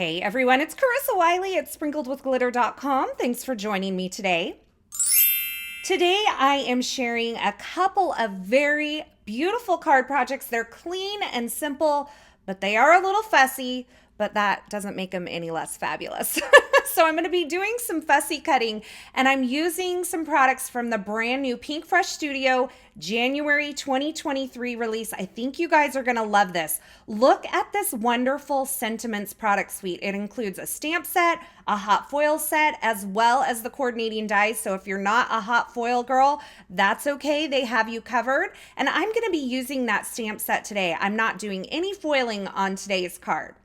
Hey everyone, it's Carissa Wiley at sprinkledwithglitter.com. Thanks for joining me today. Today I am sharing a couple of very beautiful card projects. They're clean and simple, but they are a little fussy, but that doesn't make them any less fabulous. So I'm going to be doing some fussy cutting, and I'm using some products from the brand new Pinkfresh Studio January 2023 release. I think you guys are going to love this. Look at this wonderful Sentiments product suite. It includes a stamp set, a hot foil set, as well as the coordinating dies. So if you're not a hot foil girl, that's okay. They have you covered. And I'm going to be using that stamp set today. I'm not doing any foiling on today's card.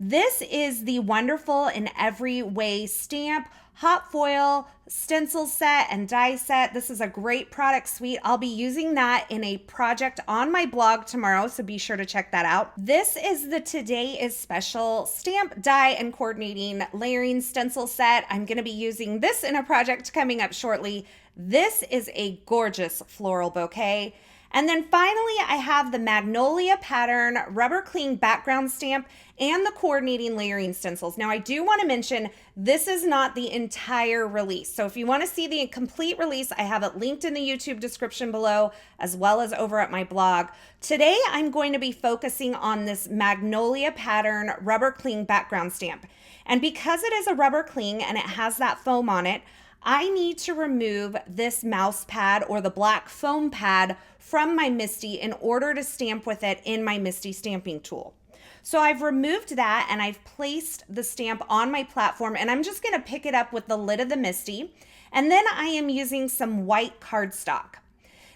This is the wonderful in every way stamp, hot foil, stencil set, and die set. This is a great product suite. I'll be using that in a project on my blog tomorrow, so be sure to check that out. This is the Today is Special stamp, die, and coordinating layering stencil set. I'm going to be using this in a project coming up shortly. This is a gorgeous floral bouquet. And then finally, I have the Magnolia pattern rubber cling background stamp and the coordinating layering stencils. Now, I do want to mention this is not the entire release. So if you want to see the complete release, I have it linked in the YouTube description below, as well as over at my blog. Today, I'm going to be focusing on this Magnolia pattern rubber cling background stamp. And because it is a rubber cling and it has that foam on it, I need to remove this mouse pad or the black foam pad from my MISTI in order to stamp with it in my MISTI stamping tool. So I've removed that and I've placed the stamp on my platform, and I'm just going to pick it up with the lid of the MISTI, and then I am using some white cardstock.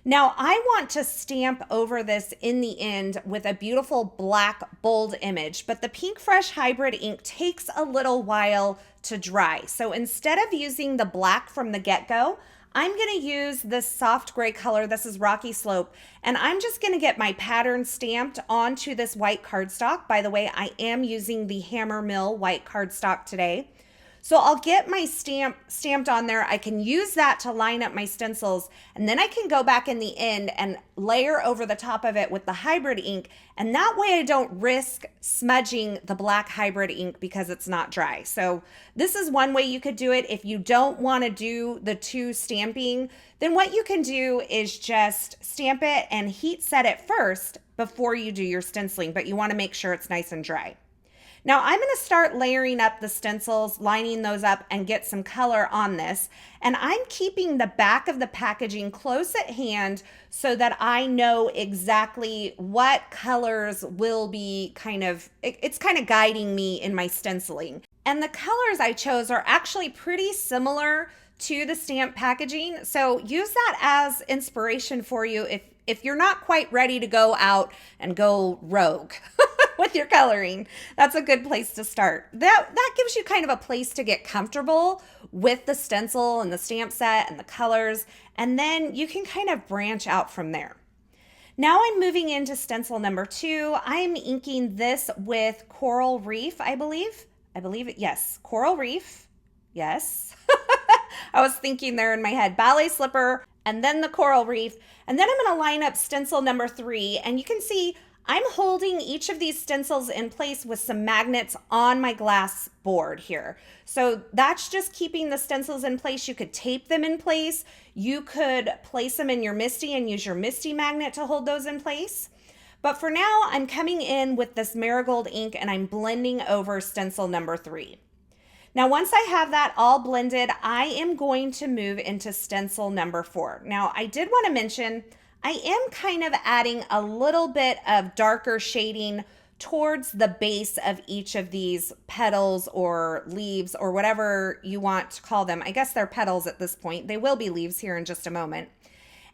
Now I want to stamp over this in the end with a beautiful black bold image, but the Pinkfresh hybrid ink takes a little while to dry. So instead of using the black from the get-go, I'm going to use this soft gray color. This is Rocky Slope, and I'm just going to get my pattern stamped onto this white cardstock. By the way, I am using the Hammer Mill white cardstock today. So I'll get my stamp stamped on there. I can use that to line up my stencils, and then I can go back in the end and layer over the top of it with the hybrid ink, and that way I don't risk smudging the black hybrid ink because it's not dry. So this is one way you could do it. If you don't want to do the two stamping, then what you can do is just stamp it and heat set it first before you do your stenciling, but you want to make sure it's nice and dry. Now I'm going to start layering up the stencils, lining those up, and get some color on this. And I'm keeping the back of the packaging close at hand so that I know exactly what colors will be it's kind of guiding me in my stenciling. And the colors I chose are actually pretty similar to the stamp packaging. So use that as inspiration for you if you're not quite ready to go out and go rogue with your coloring. That's a good place to start. That gives you kind of a place to get comfortable with the stencil and the stamp set and the colors, and then you can kind of branch out from there. Now I'm moving into stencil number 2. I'm inking this with Coral Reef, I believe it, yes, Coral Reef, yes. I was thinking there in my head, Ballet Slipper, and then the Coral Reef, and then I'm going to line up stencil number 3, and you can see I'm holding each of these stencils in place with some magnets on my glass board here. So that's just keeping the stencils in place. You could tape them in place. You could place them in your MISTI and use your MISTI magnet to hold those in place. But for now, I'm coming in with this Marigold ink and I'm blending over stencil number 3. Now, once I have that all blended, I am going to move into stencil number 4. Now, I did want to mention I am kind of adding a little bit of darker shading towards the base of each of these petals or leaves or whatever you want to call them. I guess they're petals at this point. They will be leaves here in just a moment.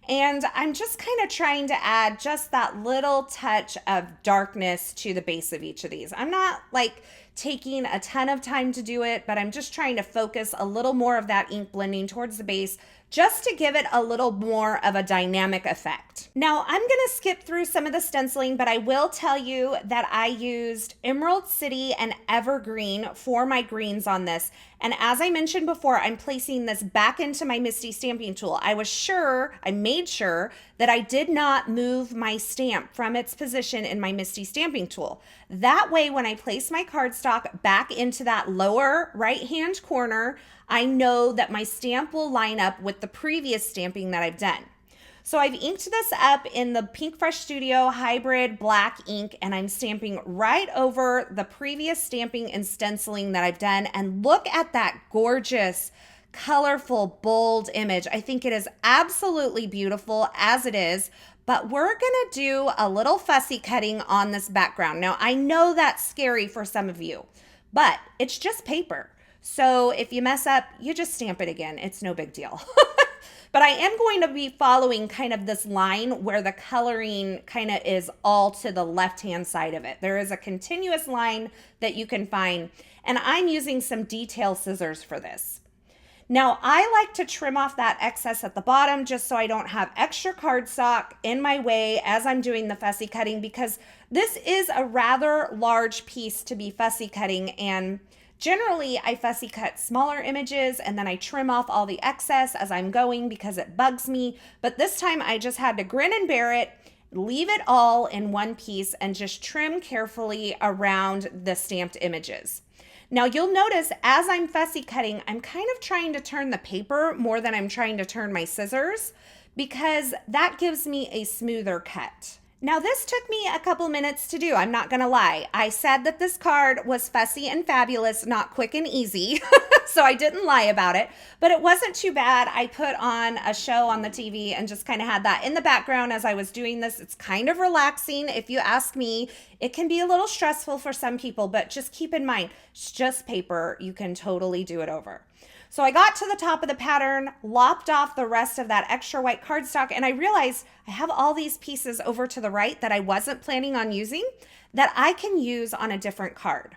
And I'm just kind of trying to add just that little touch of darkness to the base of each of these. I'm not like taking a ton of time to do it, but I'm just trying to focus a little more of that ink blending towards the base just to give it a little more of a dynamic effect. Now, I'm gonna skip through some of the stenciling, but I will tell you that I used Emerald City and Evergreen for my greens on this. And as I mentioned before, I'm placing this back into my Misty stamping tool. I made sure that I did not move my stamp from its position in my Misty stamping tool. That way, when I place my cardstock back into that lower right-hand corner, I know that my stamp will line up with the previous stamping that I've done. So I've inked this up in the Pinkfresh Studio Hybrid Black ink, and I'm stamping right over the previous stamping and stenciling that I've done. And look at that gorgeous, colorful, bold image. I think it is absolutely beautiful as it is, but we're gonna do a little fussy cutting on this background. Now, I know that's scary for some of you, but it's just paper. So if you mess up, you just stamp it again. It's no big deal. But I am going to be following kind of this line where the coloring kind of is all to the left-hand side of it. There is a continuous line that you can find, and I'm using some detail scissors for this. Now, I like to trim off that excess at the bottom just so I don't have extra cardstock in my way as I'm doing the fussy cutting, because this is a rather large piece to be fussy cutting, and generally, I fussy cut smaller images and then I trim off all the excess as I'm going because it bugs me. But this time I just had to grin and bear it, leave it all in one piece, and just trim carefully around the stamped images. Now you'll notice as I'm fussy cutting, I'm kind of trying to turn the paper more than I'm trying to turn my scissors, because that gives me a smoother cut. Now this took me a couple minutes to do, I'm not gonna lie. I said that this card was fussy and fabulous, not quick and easy, so I didn't lie about it, but it wasn't too bad. I put on a show on the TV and just kind of had that in the background as I was doing this. It's kind of relaxing if you ask me. It can be a little stressful for some people, but just keep in mind, it's just paper. You can totally do it over. So I got to the top of the pattern, lopped off the rest of that extra white cardstock, and I realized I have all these pieces over to the right that I wasn't planning on using that I can use on a different card.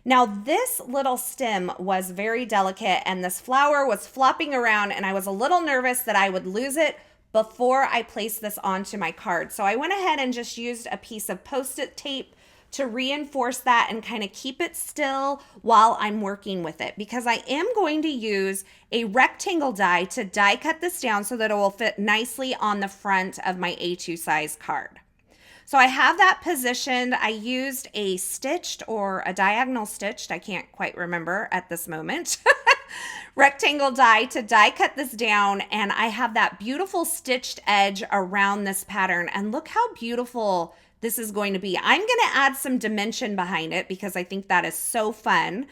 Now this little stem was very delicate and this flower was flopping around, and I was a little nervous that I would lose it before I placed this onto my card. So I went ahead and just used a piece of Post-it tape to reinforce that and kind of keep it still while I'm working with it, because I am going to use a rectangle die to die cut this down so that it will fit nicely on the front of my A2 size card. So I have that positioned. I used a stitched or a diagonal stitched, I can't quite remember at this moment, rectangle die to die cut this down, and I have that beautiful stitched edge around this pattern, and look how beautiful this is going to be. I'm going to add some dimension behind it because I think that is so fun.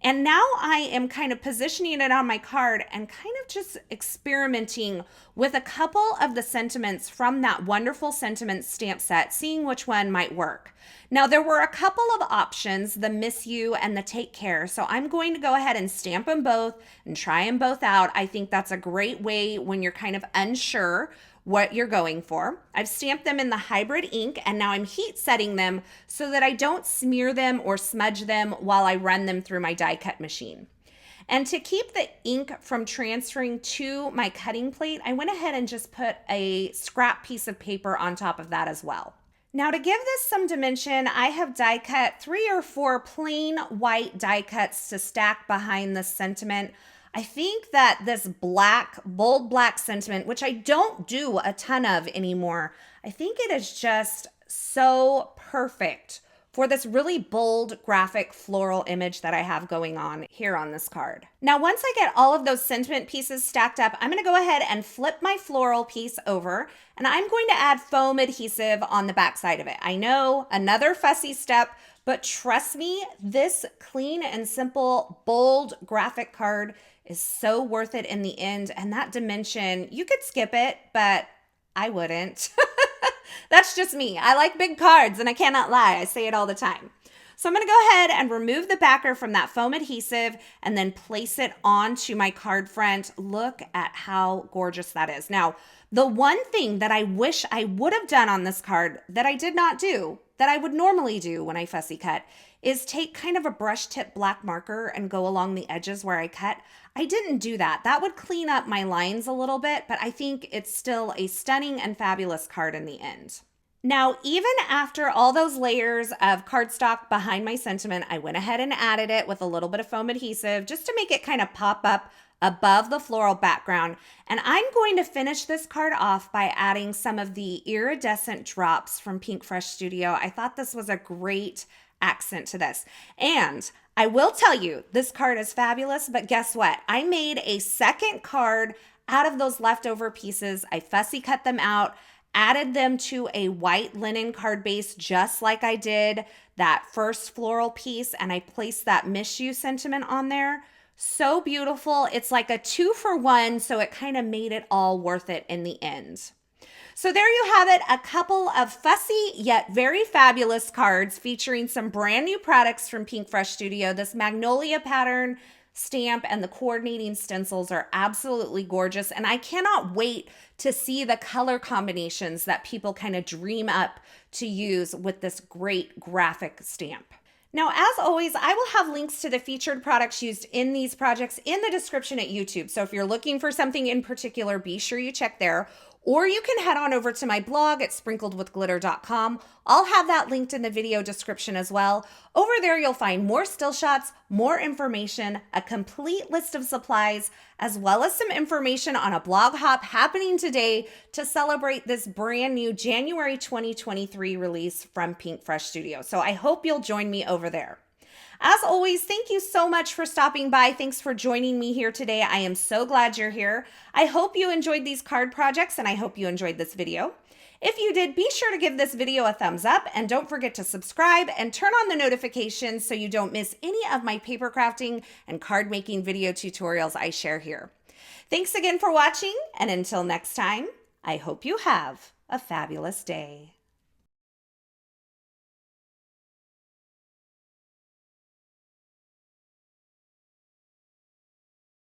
And now I am kind of positioning it on my card and kind of just experimenting with a couple of the sentiments from that wonderful sentiment stamp set, seeing which one might work. Now there were a couple of options, the Miss You and the Take Care. So I'm going to go ahead and stamp them both and try them both out. I think that's a great way when you're kind of unsure what you're going for. I've stamped them in the hybrid ink, and now I'm heat setting them so that I don't smear them or smudge them while I run them through my die cut machine. And to keep the ink from transferring to my cutting plate, I went ahead and just put a scrap piece of paper on top of that as well. Now to give this some dimension, I have die cut 3 or 4 plain white die cuts to stack behind the sentiment. I think that this black, bold black sentiment, which I don't do a ton of anymore, I think it is just so perfect for this really bold graphic floral image that I have going on here on this card. Now, once I get all of those sentiment pieces stacked up, I'm gonna go ahead and flip my floral piece over, and I'm going to add foam adhesive on the back side of it. I know, another fussy step, but trust me, this clean and simple, bold graphic card is so worth it in the end. And that dimension, you could skip it, but I wouldn't. That's just me. I like big cards and I cannot lie. I say it all the time. So I'm going to go ahead and remove the backer from that foam adhesive and then place it onto my card front. Look at how gorgeous that is. Now, the one thing that I wish I would have done on this card that I did not do, that I would normally do when I fussy cut, is take kind of a brush tip black marker and go along the edges where I cut. I didn't do that. That would clean up my lines a little bit, but I think it's still a stunning and fabulous card in the end. Now, even after all those layers of cardstock behind my sentiment, I went ahead and added it with a little bit of foam adhesive just to make it kind of pop up above the floral background. And I'm going to finish this card off by adding some of the iridescent drops from Pinkfresh Studio. I thought this was a great accent to this. And I will tell you, this card is fabulous, but guess what? I made a second card out of those leftover pieces. I fussy cut them out, added them to a white linen card base, just like I did that first floral piece, and I placed that Miss You sentiment on there. So beautiful. It's like a 2-for-1, so it kind of made it all worth it in the end. So there you have it, a couple of fussy yet very fabulous cards featuring some brand new products from Pinkfresh Studio. This Magnolia pattern stamp and the coordinating stencils are absolutely gorgeous, and I cannot wait to see the color combinations that people kind of dream up to use with this great graphic stamp. Now, as always, I will have links to the featured products used in these projects in the description at YouTube. So if you're looking for something in particular, be sure you check there. Or you can head on over to my blog at sprinkledwithglitter.com. I'll have that linked in the video description as well. Over there, you'll find more still shots, more information, a complete list of supplies, as well as some information on a blog hop happening today to celebrate this brand new January 2023 release from Pinkfresh Studio. So I hope you'll join me over there. As always, thank you so much for stopping by. Thanks for joining me here today. I am so glad you're here. I hope you enjoyed these card projects, and I hope you enjoyed this video. If you did, be sure to give this video a thumbs up, and don't forget to subscribe and turn on the notifications so you don't miss any of my paper crafting and card making video tutorials I share here. Thanks again for watching, and until next time, I hope you have a fabulous day.